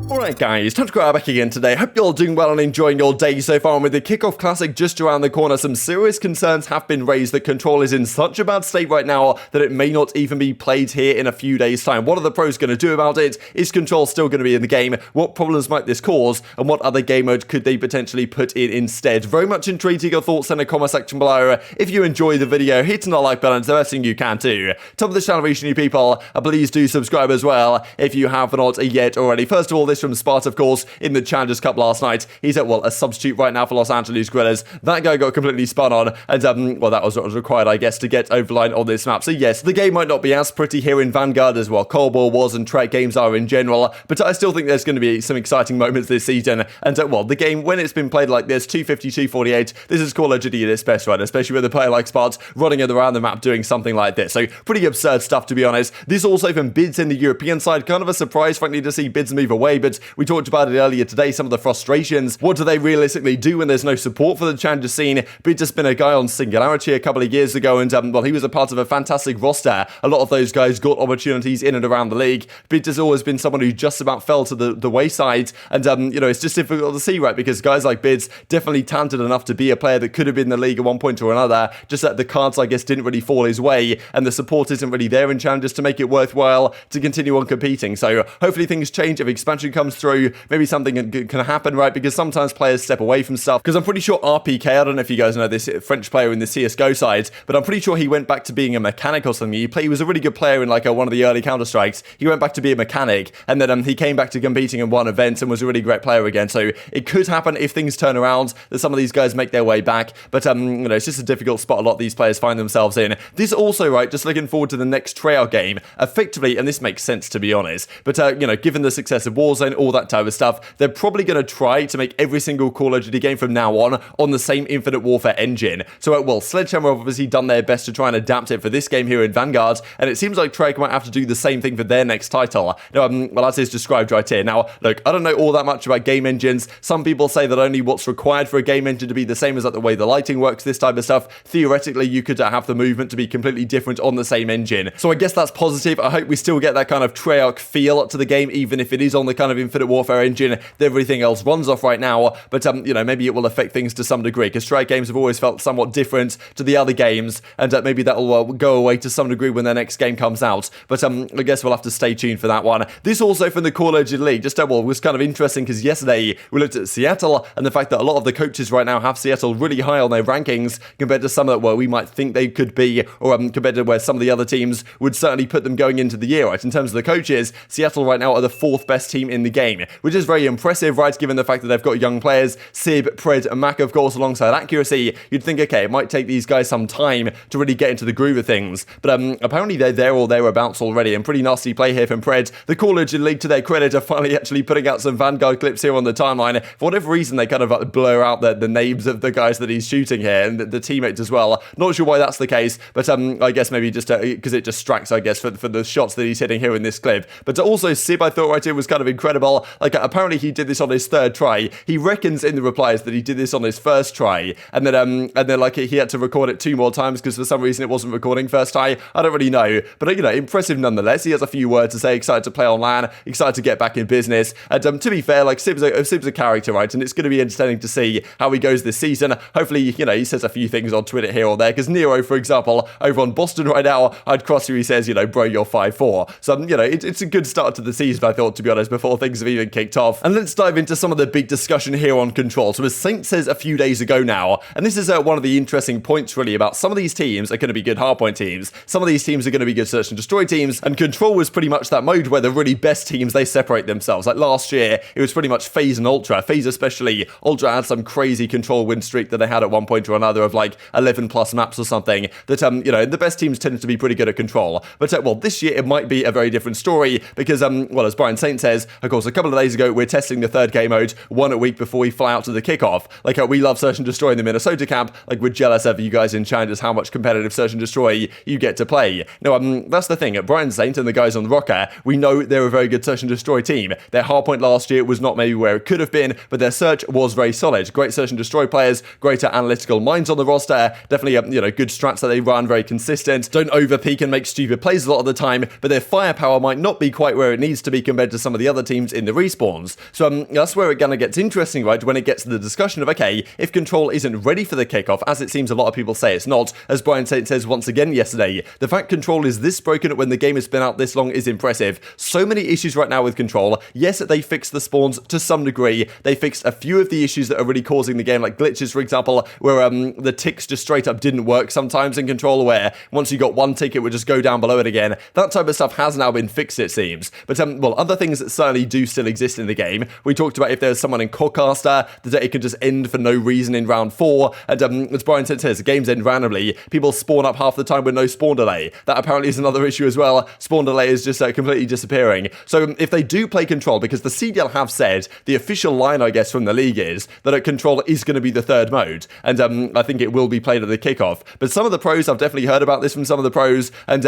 Alright guys, TacticalRab back again today. Hope you're all doing well and enjoying your day so far. And with the kickoff classic just around the corner, some serious concerns have been raised that Control is in such a bad state right now that it may not even be played here in a few days' time. What are the pros going to do about it? Is Control still going to be in the game? What problems might this cause? And what other game mode could they potentially put in instead? Very much intrigued to your thoughts in the comment section below. If you enjoy the video, hitting the like button is the best thing you can do. Top of the channel, reaching new people, please do subscribe as well if you have not yet already. First of all, this from Sparta, of course, in the Challengers Cup last night. He's at, well, a substitute right now for Los Angeles Guerrillas. That guy got completely spun on, and, well, that was what was required, I guess, to get over the line on this map. So, yes, the game might not be as pretty here in Vanguard as, well, Cold War was and Trek games are in general, but I still think there's going to be some exciting moments this season. And, well, the game, when it's been played like this, 250, 248, this is Call of Duty at its best, right? Especially with a player like Sparta running around the map doing something like this. So, pretty absurd stuff, to be honest. This also from aBeZy in the European side. Kind of a surprise, frankly, to see aBeZy move away, but we talked about it earlier today, some of the frustrations. What do they realistically do when there's no support for the challenger scene? aBeZy has been a guy on Singularity a couple of years ago, and well, he was a part of a fantastic roster. A lot of those guys got opportunities in and around the league. aBeZy has always been someone who just about fell to the wayside, and you know, it's just difficult to see, right? Because guys like aBeZy, definitely talented enough to be a player that could have been in the league at one point or another, just that the cards, I guess, didn't really fall his way, and the support isn't really there in challengers to make it worthwhile to continue on competing. So hopefully things change if expansion comes through. Maybe something can happen, right? Because sometimes players step away from stuff. Because I'm pretty sure RPK, I don't know if you guys know this French player in the CSGO side, but I'm pretty sure he went back to being a mechanic or something. He was a really good player in like one of the early Counter-Strikes. He went back to be a mechanic, and then he came back to competing in one event and was a really great player again. So it could happen if things turn around, that some of these guys make their way back. But you know, it's just a difficult spot a lot of these players find themselves in. This also, right, just looking forward to the next tryout game, effectively, and this makes sense to be honest, but you know, given the success of Warzone, all that type of stuff, they're probably going to try to make every single Call of Duty game from now on the same Infinite Warfare engine. So, well, Sledgehammer have obviously done their best to try and adapt it for this game here in Vanguard, and it seems like Trek might have to do the same thing for their next title. Now, well, as is described right here. Now, look, I don't know all that much about game engines. Some people say that only what's required for a game engine to be the same as like the way the lighting works, this type of stuff. Theoretically, you could have the movement to be completely different on the same engine. So I guess that's positive. I hope we still get that kind of Treyarch feel to the game, even if it is on the kind of Infinite Warfare engine that everything else runs off right now. But, you know, maybe it will affect things to some degree, because Treyarch games have always felt somewhat different to the other games, and maybe that will go away to some degree when their next game comes out. But I guess we'll have to stay tuned for that one. This also from the Call of Duty League, just well, was kind of interesting, because yesterday we looked at Seattle, and the fact that a lot of the coaches right now have Seattle really high on their rankings compared to some that where we might think they could be, or compared to where some of the other teams would certainly put them going into the year, right? In terms of the coaches, Seattle right now are the 4th best team in the game, which is very impressive, right? Given the fact that they've got young players, Sib, Pred, and Mack, of course, alongside Accuracy. You'd think, okay, it might take these guys some time to really get into the groove of things, but apparently they're there or thereabouts already, and pretty nasty play here from Pred. The Call of Duty League, to their credit, are finally actually putting out some Vanguard clips here on the timeline. For whatever reason, they kind of blur out the names of the guys that he's shooting here, and the teammates as well. Not sure why that's the case, but I guess maybe just because it distracts, I guess, for the shots that he's hitting here in this clip. But also, Sib, I thought right here was kind of incredible. Like, apparently he did this on his 3rd try. He reckons in the replies that he did this on his 1st try, and then like he had to record it 2 more times because for some reason it wasn't recording first try. I don't really know, but you know, impressive nonetheless. He has a few words to say. Excited to play on LAN, excited to get back in business. And to be fair, like Sib's a character, right? And it's going to be entertaining to see how he goes this season. Hopefully, you know, he says a few things on Twitter here or there, because Nero, for example, over on Boston right now, I'd cross you, he says, you know, bro, you're 5'4". So, you know, it's a good start to the season, I thought, to be honest, before things have even kicked off. And let's dive into some of the big discussion here on Control. So as Saint says a few days ago now, and this is one of the interesting points really about some of these teams are going to be good hardpoint teams. Some of these teams are going to be good search and destroy teams, and Control was pretty much that mode where the really best teams, they separate themselves. Like last year, it was pretty much FaZe and Ultra. FaZe especially, Ultra had some crazy Control win streak that they had at one point or another of like 11 plus maps or something that, you know, the best teams tended to be pretty good at Control. But, well, this year it might be a very different story because, well, as Brian Saint says, of course, a couple of days ago, we're testing the 3rd game mode 1 a week before we fly out to the kickoff. Like, we love search and destroy in the Minnesota camp. Like, we're jealous of you guys in Challengers how much competitive search and destroy you get to play. No, that's the thing. At Brian Saint and the guys on Rokkr, we know they're a very good search and destroy team. Their hardpoint last year was not maybe where it could have been, but their search was very solid. Great search and destroy players, greater analytical minds on the roster, definitely, you know, good strats that they run, very consistent, don't overpeak and make stupid plays a lot of the time, but their firepower might not be quite where it needs to be compared to some of the other teams teams in the respawns. So that's where it kind of gets interesting, right, when it gets to the discussion of, okay, if Control isn't ready for the kickoff, as it seems a lot of people say it's not, as Brian says once again yesterday, the fact Control is this broken when the game has been out this long is impressive. So many issues right now with Control. Yes, they fixed the spawns to some degree. They fixed a few of the issues that are really causing the game, like glitches, for example, where the ticks just straight up didn't work sometimes in Control, where once you got one tick, it would just go down below it again. That type of stuff has now been fixed, it seems. But, well, other things that certainly do still exist in the game. We talked about if there's someone in Corecaster, that it could just end for no reason in round 4. And as Brian says, the games end randomly. People spawn up half the time with no spawn delay. That apparently is another issue as well. Spawn delay is just completely disappearing. So if they do play Control, because the CDL have said, the official line, I guess, from the league is that Control is going to be the third mode. And I think it will be played at the kickoff. But some of the pros, I've definitely heard about this from some of the pros, and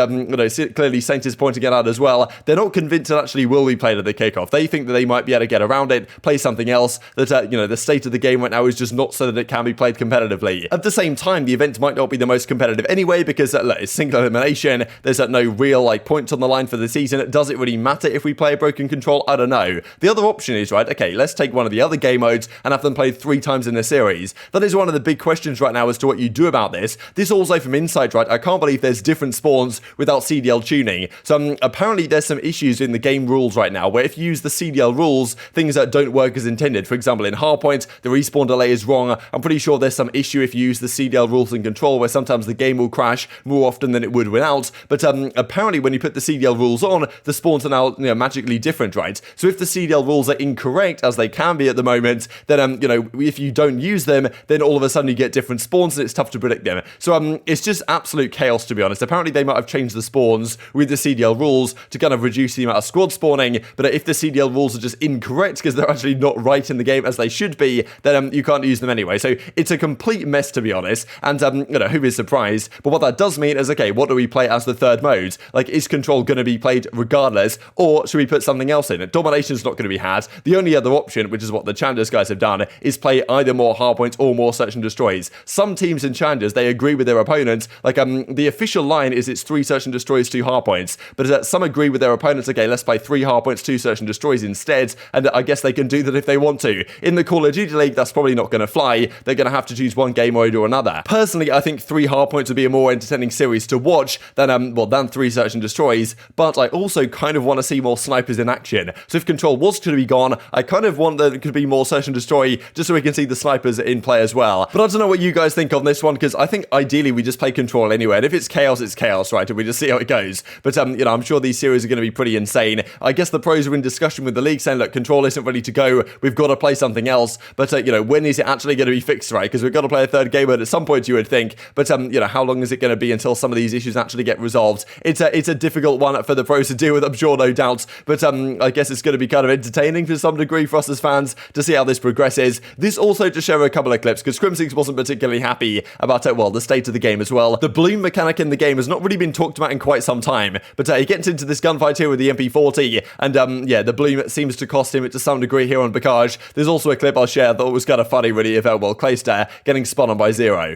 clearly Saint is pointing it out as well. They're not convinced it actually will be played at the kickoff. They think that they might be able to get around it, play something else, that the state of the game right now is just not so that it can be played competitively. At the same time, the event might not be the most competitive anyway, because it's single elimination. There's no real points on the line for the season. Does it really matter if we play a broken Control? I don't know. The other option is, right, okay, let's take one of the other game modes and have them played 3 times in a series. That is one of the big questions right now as to what you do about this. This also from Insight, right? I can't believe there's different spawns without CDL tuning. So apparently there's some issues in the game rules right now where if you use the CDL rules, things that don't work as intended. For example, in Hardpoint, the respawn delay is wrong. I'm pretty sure there's some issue if you use the CDL rules in Control where sometimes the game will crash more often than it would without. But apparently when you put the CDL rules on, the spawns are now magically different, right? So if the CDL rules are incorrect, as they can be at the moment, then if you don't use them, then all of a sudden you get different spawns and it's tough to predict them. So it's just absolute chaos, to be honest. Apparently they might have changed the spawns with the CDL rules to kind of reduce the amount of squad spawning, but if the CDL rules are just incorrect because they're actually not right in the game as they should be, then you can't use them anyway. So it's a complete mess, to be honest, and who is surprised? But what that does mean is, okay, what do we play as the third mode? Like, is Control going to be played regardless, or should we put something else in? Domination's not going to be had. The only other option, which is what the Challenges guys have done, is play either more hardpoints or more search and destroys. Some teams in Challenges, they agree with their opponents. Like, the official line is it's 3 search and destroys, 2 hardpoints, but some agree with their opponents, okay, let's play 3 hardpoints, 2 search and destroys instead, and I guess they can do that if they want to. In the Call of Duty League, that's probably not going to fly. They're going to have to choose one game mode or another. Personally, I think 3 hardpoints would be a more entertaining series to watch than 3 search and destroys, but I also kind of want to see more snipers in action. So if Control was to be gone, I kind of want there could be more search and destroy, just so we can see the snipers in play as well. But I don't know what you guys think on this one, because I think ideally we just play Control anyway, and if it's chaos, it's chaos, right? And we just see how it goes. But I'm sure these series are going to be pretty insane. I guess the pros are in discussion with the league saying, look, Control isn't ready to go, we've got to play something else. But when is it actually going to be fixed, right? Because we've got to play a third game mode at some point, you would think. But how long is it going to be until some of these issues actually get resolved? It's a difficult one for the pros to deal with, I'm sure, no doubt. But I guess it's going to be kind of entertaining to some degree for us as fans to see how this progresses. This also to share a couple of clips, because Crimsix wasn't particularly happy about the state of the game as well. The bloom mechanic in the game has not really been talked about in quite some time, but he gets into this gunfight here with the MP40, and the bloom seems to cost him to some degree here on Bacage. There's also a clip I'll share that was kind of funny, really, of Clayster getting spun on by Zero.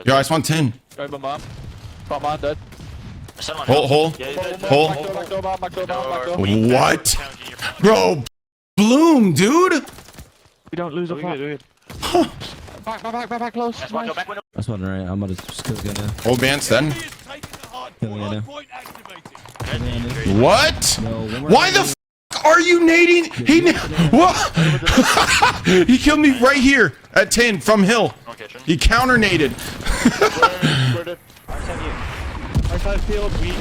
Yo, I spawned 10. Go bomb. Bomb dead. Hole. What? Bro, bloom, dude. We don't lose a fight. Back, close. That's one right. I'm about to just kill Gunner. Oh, Bance then. What? No, Why the f are you nading? What? He killed me right here at 10 from hill. He counter naded. Our side field, we.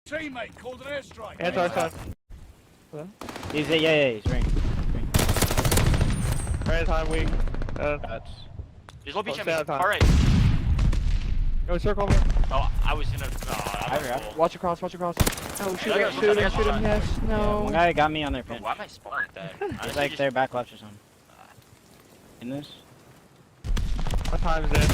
Teammate called an airstrike. Anti-side. He's ring. Time weak. He's lobby Stay champion. on time. Alright. Go circle me. Oh, I was gonna. Cool. Watch across. Oh, shoot Yeah, him, yes, no. One guy got me on their pin. Why am I spawning that? It's like they're back left or something. In this? What time is it?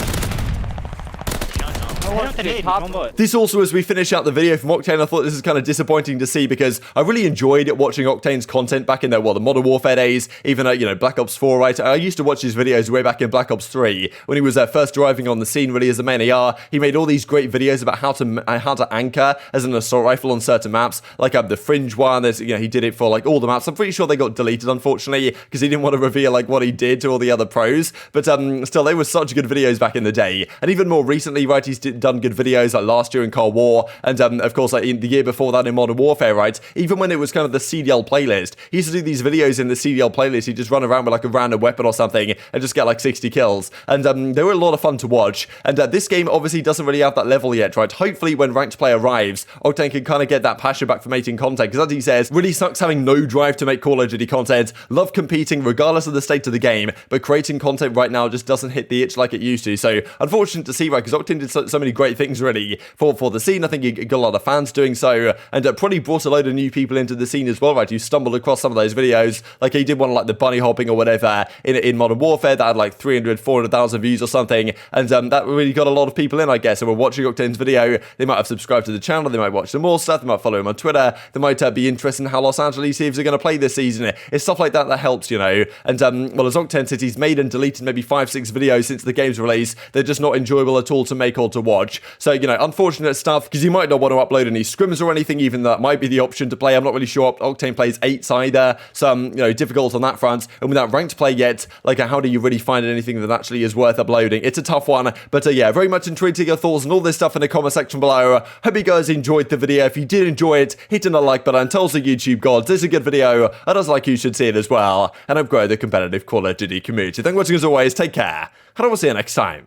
This also, as we finish out the video from Octane, I thought this is kind of disappointing to see because I really enjoyed watching Octane's content back in the Modern Warfare days, even at, Black Ops 4, right? I used to watch his videos way back in Black Ops 3 when he was first arriving on the scene really as a main AR. He made all these great videos about how to anchor as an assault rifle on certain maps, like the Fringe one. There's, he did it for like all the maps. I'm pretty sure they got deleted, unfortunately, because he didn't want to reveal like what he did to all the other pros. But still, they were such good videos back in the day. And even more recently, right, he's done good videos like last year in Cold War, and of course, like in the year before that in Modern Warfare, right? Even when it was kind of the CDL playlist, he used to do these videos in the CDL playlist. He'd just run around with like a random weapon or something and just get like 60 kills. And they were a lot of fun to watch. And this game obviously doesn't really have that level yet, right? Hopefully, when ranked play arrives, Octane can kind of get that passion back for making content. Because as he says, really sucks having no drive to make Call of Duty content. Love competing regardless of the state of the game, but creating content right now just doesn't hit the itch like it used to. So unfortunate to see, right? Because Octane did so many great things really for the scene. I think he got a lot of fans doing so, and probably brought a load of new people into the scene as well, right? You stumbled across some of those videos, like he did one like the bunny hopping or whatever in Modern Warfare that had like 400,000 views or something, and that really got a lot of people in, I guess, and were watching Octane's video. They might have subscribed to the channel, they might watch some more stuff, they might follow him on Twitter, they might be interested in how Los Angeles Thieves are going to play this season. It's stuff like that that helps, And well, as Octane said, he's made and deleted maybe 5-6 videos since the game's release. They're just not enjoyable at all to make or to watch. So, unfortunate stuff, because you might not want to upload any scrims or anything, even that might be the option to play. I'm not really sure Octane plays 8s either, so, difficult on that front. And without ranked play yet, like, how do you really find anything that actually is worth uploading? It's a tough one, but yeah, very much intrigued to your thoughts and all this stuff in the comment section below. Hope you guys enjoyed the video. If you did enjoy it, hit a like button, tells the YouTube gods this is a good video, and as like you should see it as well, and I've grown the competitive Call of Duty community. Thank you for watching as always, take care, and I will see you next time.